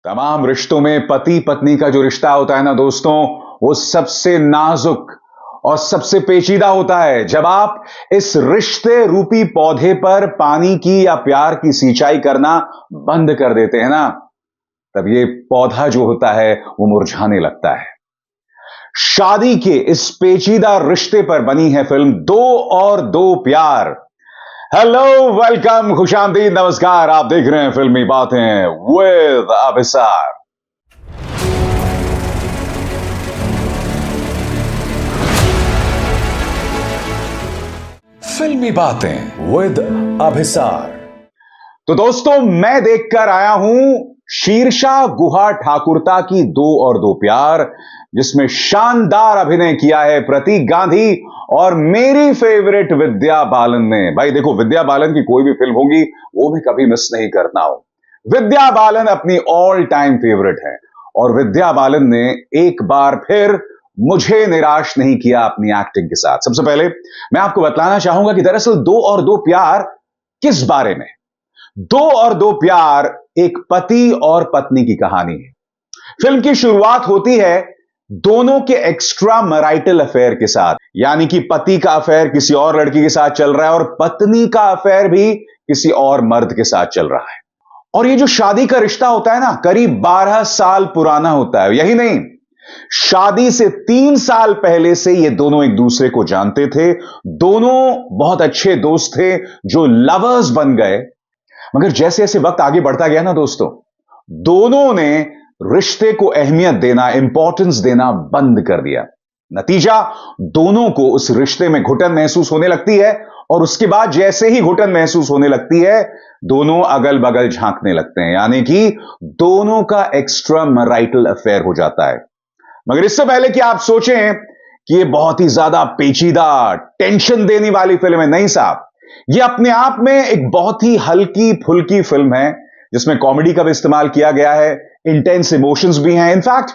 तमाम रिश्तों में पति पत्नी का जो रिश्ता होता है ना दोस्तों, वो सबसे नाजुक और सबसे पेचीदा होता है। जब आप इस रिश्ते रूपी पौधे पर पानी की या प्यार की सिंचाई करना बंद कर देते हैं ना, तब ये पौधा जो होता है वो मुरझाने लगता है। शादी के इस पेचीदा रिश्ते पर बनी है फिल्म दो और दो प्यार। हेलो, वेलकम, खुशामदीद, नमस्कार। आप देख रहे हैं फिल्मी बातें विद अभिसार। फिल्मी बातें विद अभिसार। तो दोस्तों, मैं देखकर आया हूं शीर्षा गुहा ठाकुरता की दो और दो प्यार, जिसमें शानदार अभिनय किया है प्रतीक गांधी और मेरी फेवरेट विद्या बालन ने। भाई देखो, विद्या बालन की कोई भी फिल्म होगी वो मैं कभी मिस नहीं करता हूं। विद्या बालन अपनी ऑल टाइम फेवरेट है और विद्या बालन ने एक बार फिर मुझे निराश नहीं किया अपनी एक्टिंग के साथ। सबसे पहले मैं आपको बतलाना चाहूंगा कि दरअसल दो और दो प्यार किस बारे में। दो और दो प्यार एक पति और पत्नी की कहानी है। फिल्म की शुरुआत होती है दोनों के एक्स्ट्रा मैरिटल अफेयर के साथ, यानी कि पति का अफेयर किसी और लड़की के साथ चल रहा है और पत्नी का अफेयर भी किसी और मर्द के साथ चल रहा है। और ये जो शादी का रिश्ता होता है ना, करीब 12 साल पुराना होता है। यही नहीं, शादी से 3 साल पहले से ये दोनों एक दूसरे को जानते थे। दोनों बहुत अच्छे दोस्त थे जो लवर्स बन गए। मगर जैसे जैसे वक्त आगे बढ़ता गया ना दोस्तों, दोनों ने रिश्ते को अहमियत देना, इंपॉर्टेंस देना बंद कर दिया। नतीजा, दोनों को उस रिश्ते में घुटन महसूस होने लगती है और उसके बाद जैसे ही घुटन महसूस होने लगती है, दोनों अगल बगल झांकने लगते हैं, यानी कि दोनों का एक्स्ट्रा मैरिटल अफेयर हो जाता है। मगर इससे पहले कि आप सोचें कि यह बहुत ही ज्यादा पेचीदा, टेंशन देने वाली फिल्म है, नहीं साहब, यह अपने आप में एक बहुत ही हल्की फुल्की फिल्म है जिसमें कॉमेडी का भी इस्तेमाल किया गया है, इंटेंस इमोशंस भी हैं। इनफैक्ट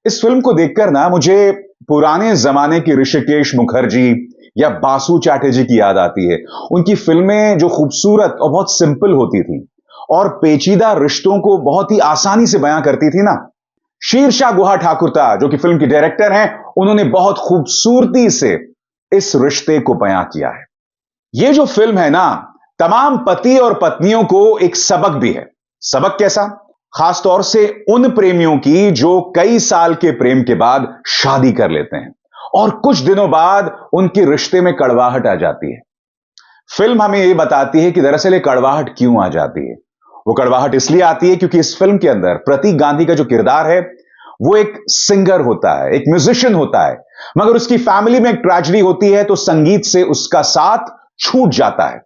इस फिल्म को देखकर ना मुझे पुराने जमाने की ऋषिकेश मुखर्जी या बासु चैटर्जी की याद आती है। उनकी फिल्में जो खूबसूरत और बहुत सिंपल होती थी और पेचीदा रिश्तों को बहुत ही आसानी से बयां करती थी ना। शीर्षा गुहा ठाकुरता, जो कि फिल्म की डायरेक्टर हैं, उन्होंने बहुत खूबसूरती से इस रिश्ते को बयां किया है। यह जो फिल्म है ना, तमाम पति और पत्नियों को एक सबक भी है। सबक कैसा? खासतौर से उन प्रेमियों की जो कई साल के प्रेम के बाद शादी कर लेते हैं और कुछ दिनों बाद उनके रिश्ते में कड़वाहट आ जाती है। फिल्म हमें यह बताती है कि दरअसल ये कड़वाहट क्यों आ जाती है। वो कड़वाहट इसलिए आती है क्योंकि इस फिल्म के अंदर प्रतीक गांधी का जो किरदार है वो एक सिंगर होता है, एक म्यूजिशियन होता है, मगर उसकी फैमिली में एक ट्रेजेडी होती है तो संगीत से उसका साथ छूट जाता है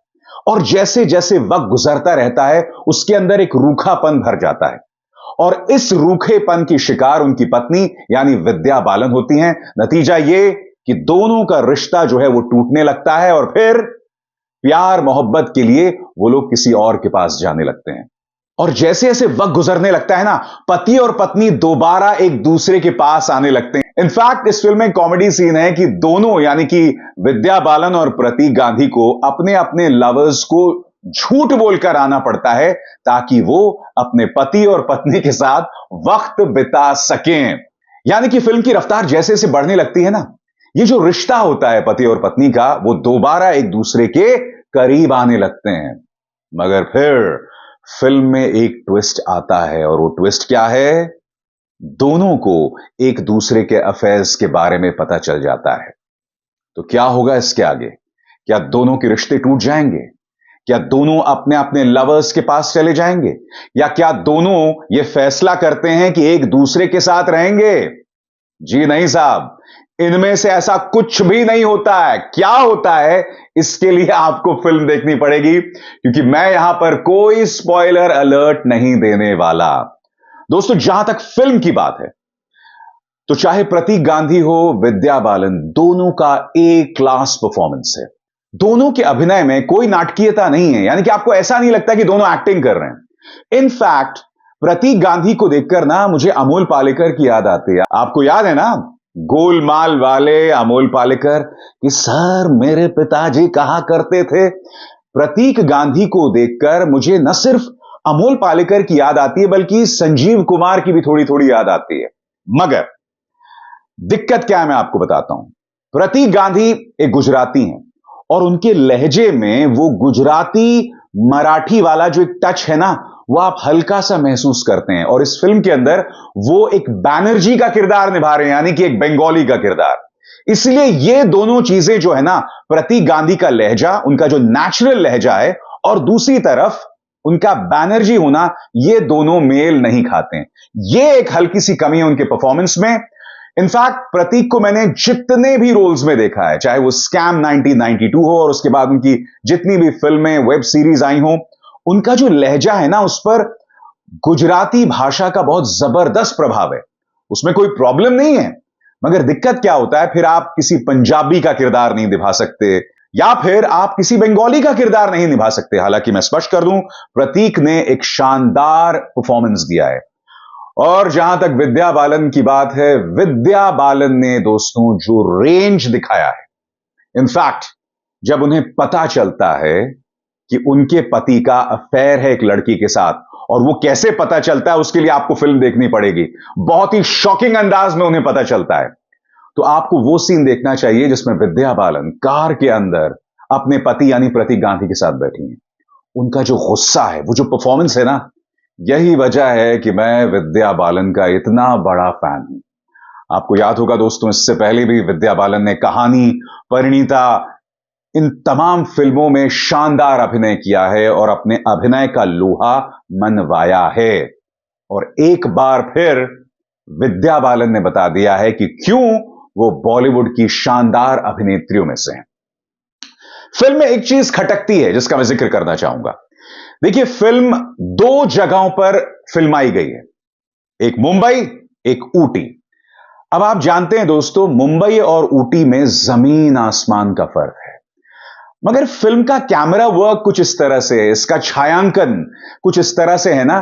और जैसे जैसे वक्त गुजरता रहता है उसके अंदर एक रूखापन भर जाता है और इस रूखेपन की शिकार उनकी पत्नी यानी विद्या बालन होती हैं। नतीजा यह कि दोनों का रिश्ता जो है वो टूटने लगता है और फिर प्यार मोहब्बत के लिए वो लोग किसी और के पास जाने लगते हैं। और जैसे जैसे वक्त गुजरने लगता है ना, पति और पत्नी दोबारा एक दूसरे के पास आने लगते हैं। इनफैक्ट इस फिल्म में कॉमेडी सीन है कि दोनों यानी कि विद्या बालन और प्रतीक गांधी को अपने अपने लवर्स को झूठ बोलकर आना पड़ता है ताकि वो अपने पति और पत्नी के साथ वक्त बिता सकें। यानी कि फिल्म की रफ्तार जैसे जैसे बढ़ने लगती है ना, ये जो रिश्ता होता है पति और पत्नी का, वो दोबारा एक दूसरे के करीब आने लगते हैं। मगर फिर फिल्म में एक ट्विस्ट आता है और वो ट्विस्ट क्या है? दोनों को एक दूसरे के अफेयर्स के बारे में पता चल जाता है। तो क्या होगा इसके आगे? क्या दोनों के रिश्ते टूट जाएंगे? क्या दोनों अपने अपने लवर्स के पास चले जाएंगे? या क्या दोनों ये फैसला करते हैं कि एक दूसरे के साथ रहेंगे? जी नहीं साहब, इनमें से ऐसा कुछ भी नहीं होता है। क्या होता है इसके लिए आपको फिल्म देखनी पड़ेगी, क्योंकि मैं यहां पर कोई स्पॉइलर अलर्ट नहीं देने वाला। दोस्तों, जहां तक फिल्म की बात है तो चाहे प्रतीक गांधी हो, विद्या बालन, दोनों का ए क्लास परफॉर्मेंस है। दोनों के अभिनय में कोई नाटकीयता नहीं है, यानी कि आपको ऐसा नहीं लगता कि दोनों एक्टिंग कर रहे हैं। इनफैक्ट प्रतीक गांधी को देखकर ना मुझे अमोल पालेकर की याद आती है। आपको याद है ना, गोलमाल वाले अमोल पालेकर कि सर मेरे पिताजी कहा करते थे। प्रतीक गांधी को देखकर मुझे न सिर्फ अमोल पालेकर की याद आती है, बल्कि संजीव कुमार की भी थोड़ी थोड़ी याद आती है। मगर दिक्कत क्या है मैं आपको बताता हूं। प्रतीक गांधी एक गुजराती हैं और उनके लहजे में वो गुजराती मराठी वाला जो एक टच है ना, वो आप हल्का सा महसूस करते हैं। और इस फिल्म के अंदर वो एक बैनर्जी का किरदार निभा रहे हैं, यानी कि एक बंगाली का किरदार। इसलिए ये दोनों चीजें जो है ना, प्रतीक गांधी का लहजा, उनका जो नेचुरल लहजा है, और दूसरी तरफ उनका बैनर्जी होना, ये दोनों मेल नहीं खाते हैं। ये एक हल्की सी कमी है उनके परफॉर्मेंस में। इनफैक्ट प्रतीक को मैंने जितने भी रोल्स में देखा है, चाहे वो स्कैम 1992 हो और उसके बाद उनकी जितनी भी फिल्में, वेब सीरीज आई हो, उनका जो लहजा है ना, उस पर गुजराती भाषा का बहुत जबरदस्त प्रभाव है। उसमें कोई प्रॉब्लम नहीं है। मगर दिक्कत क्या होता है, फिर आप किसी पंजाबी का किरदार नहीं निभा सकते, या फिर आप किसी बंगाली का किरदार नहीं निभा सकते। हालांकि मैं स्पष्ट कर दूं, प्रतीक ने एक शानदार परफॉर्मेंस दिया है। और जहां तक विद्या बालन की बात है, विद्या बालन ने दोस्तों जो रेंज दिखाया है, इनफैक्ट जब उन्हें पता चलता है कि उनके पति का अफेयर है एक लड़की के साथ, और वो कैसे पता चलता है उसके लिए आपको फिल्म देखनी पड़ेगी। बहुत ही शॉकिंग अंदाज में उन्हें पता चलता है। तो आपको वो सीन देखना चाहिए जिसमें विद्या बालन कार के अंदर अपने पति यानी प्रतीक गांधी के साथ बैठी हैं। उनका जो गुस्सा है, वो जो परफॉर्मेंस है ना, यही वजह है कि मैं विद्या बालन का इतना बड़ा फैन हूं। आपको याद होगा दोस्तों, इससे पहले भी विद्या बालन ने कहानी, परिणीता, इन तमाम फिल्मों में शानदार अभिनय किया है और अपने अभिनय का लोहा मनवाया है। और एक बार फिर विद्या बालन ने बता दिया है कि क्यों वो बॉलीवुड की शानदार अभिनेत्रियों में से हैं। फिल्म में एक चीज खटकती है जिसका मैं जिक्र करना चाहूंगा। देखिए, फिल्म दो जगहों पर फिल्माई गई है, एक मुंबई, एक ऊटी। अब आप जानते हैं दोस्तों, मुंबई और ऊटी में जमीन आसमान का फर्क है। मगर फिल्म का कैमरा वर्क कुछ इस तरह से है, इसका छायांकन कुछ इस तरह से है ना,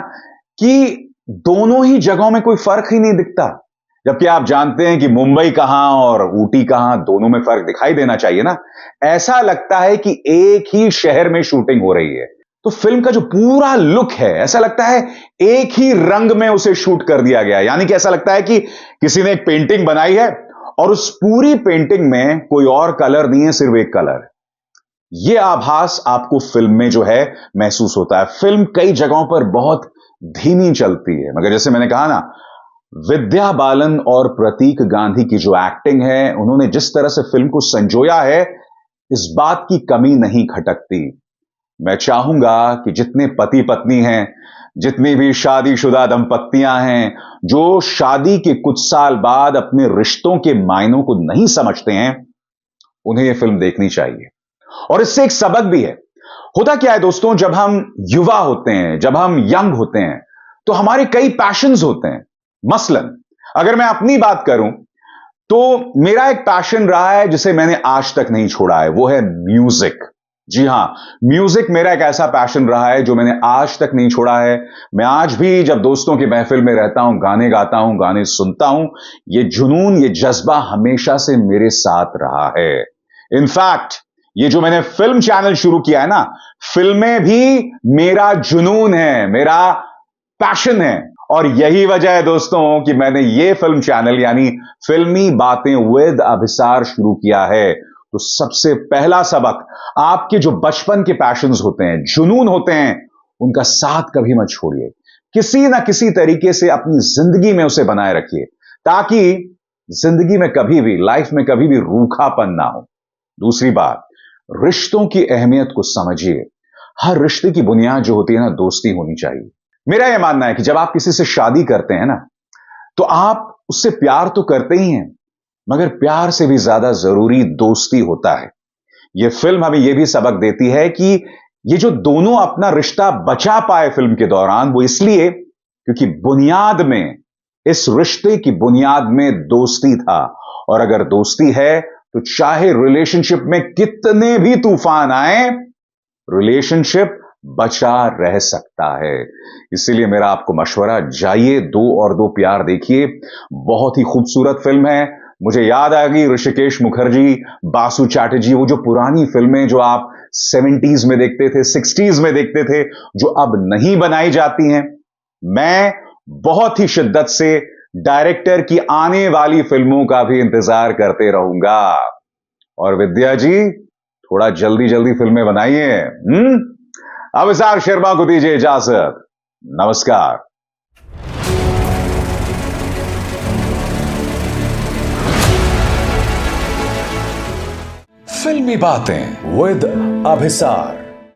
कि दोनों ही जगहों में कोई फर्क ही नहीं दिखता। जबकि आप जानते हैं कि मुंबई कहां और ऊटी कहां, दोनों में फर्क दिखाई देना चाहिए ना। ऐसा लगता है कि एक ही शहर में शूटिंग हो रही है। तो फिल्म का जो पूरा लुक है, ऐसा लगता है एक ही रंग में उसे शूट कर दिया गया है। यानी कि ऐसा लगता है कि किसी ने एक पेंटिंग बनाई है और उस पूरी पेंटिंग में कोई और कलर नहीं है, सिर्फ एक कलर। यह आभास आपको फिल्म में जो है महसूस होता है। फिल्म कई जगहों पर बहुत धीमी चलती है, मगर जैसे मैंने कहा ना, विद्या बालन और प्रतीक गांधी की जो एक्टिंग है, उन्होंने जिस तरह से फिल्म को संजोया है, इस बात की कमी नहीं खटकती। मैं चाहूंगा कि जितने पति पत्नी हैं, जितनी भी शादीशुदा दंपत्तियां हैं, जो शादी के कुछ साल बाद अपने रिश्तों के मायनों को नहीं समझते हैं, उन्हें यह फिल्म देखनी चाहिए। और इससे एक सबक भी है। होता क्या है दोस्तों, जब हम युवा होते हैं, जब हम यंग होते हैं, तो हमारे कई पैशंस होते हैं। मसलन अगर मैं अपनी बात करूं, तो मेरा एक पैशन रहा है जिसे मैंने आज तक नहीं छोड़ा है, वो है म्यूजिक। जी हां, म्यूजिक मेरा एक ऐसा पैशन रहा है जो मैंने आज तक नहीं छोड़ा है। मैं आज भी जब दोस्तों की महफिल में रहता हूं, गाने गाता हूं, गाने सुनता हूं। ये जुनून, ये जज्बा हमेशा से मेरे साथ रहा है। इनफैक्ट ये जो मैंने फिल्म चैनल शुरू किया है ना, फिल्में भी मेरा जुनून है, मेरा पैशन है। और यही वजह है दोस्तों कि मैंने ये फिल्म चैनल यानी फिल्मी बातें विद अभिसार शुरू किया है। तो सबसे पहला सबक, आपके जो बचपन के पैशंस होते हैं, जुनून होते हैं, उनका साथ कभी मत छोड़िए। किसी ना किसी तरीके से अपनी जिंदगी में उसे बनाए रखिए, ताकि जिंदगी में कभी भी, लाइफ में कभी भी रूखापन ना हो। दूसरी बात, रिश्तों की अहमियत को समझिए। हर रिश्ते की बुनियाद जो होती है ना, दोस्ती होनी चाहिए। मेरा यह मानना है कि जब आप किसी से शादी करते हैं ना, तो आप उससे प्यार तो करते ही हैं, मगर प्यार से भी ज्यादा जरूरी दोस्ती होता है। यह फिल्म हमें यह भी सबक देती है कि ये जो दोनों अपना रिश्ता बचा पाए फिल्म के दौरान, वो इसलिए क्योंकि बुनियाद में, इस रिश्ते की बुनियाद में दोस्ती था। और अगर दोस्ती है तो चाहे रिलेशनशिप में कितने भी तूफान आए, रिलेशनशिप बचा रह सकता है। इसीलिए मेरा आपको मशवरा, जाइए दो और दो प्यार देखिए। बहुत ही खूबसूरत फिल्म है। मुझे याद आ गई ऋषिकेश मुखर्जी, बासु चैटर्जी, वो जो पुरानी फिल्में जो आप 70s में देखते थे, 60s में देखते थे, जो अब नहीं बनाई जाती हैं। मैं बहुत ही शिद्दत से डायरेक्टर की आने वाली फिल्मों का भी इंतजार करते रहूंगा। और विद्या जी, थोड़ा जल्दी जल्दी फिल्में बनाइए। अभिसार शर्मा को दीजिए इजाजत। नमस्कार। फिल्मी बातें विद अभिसार।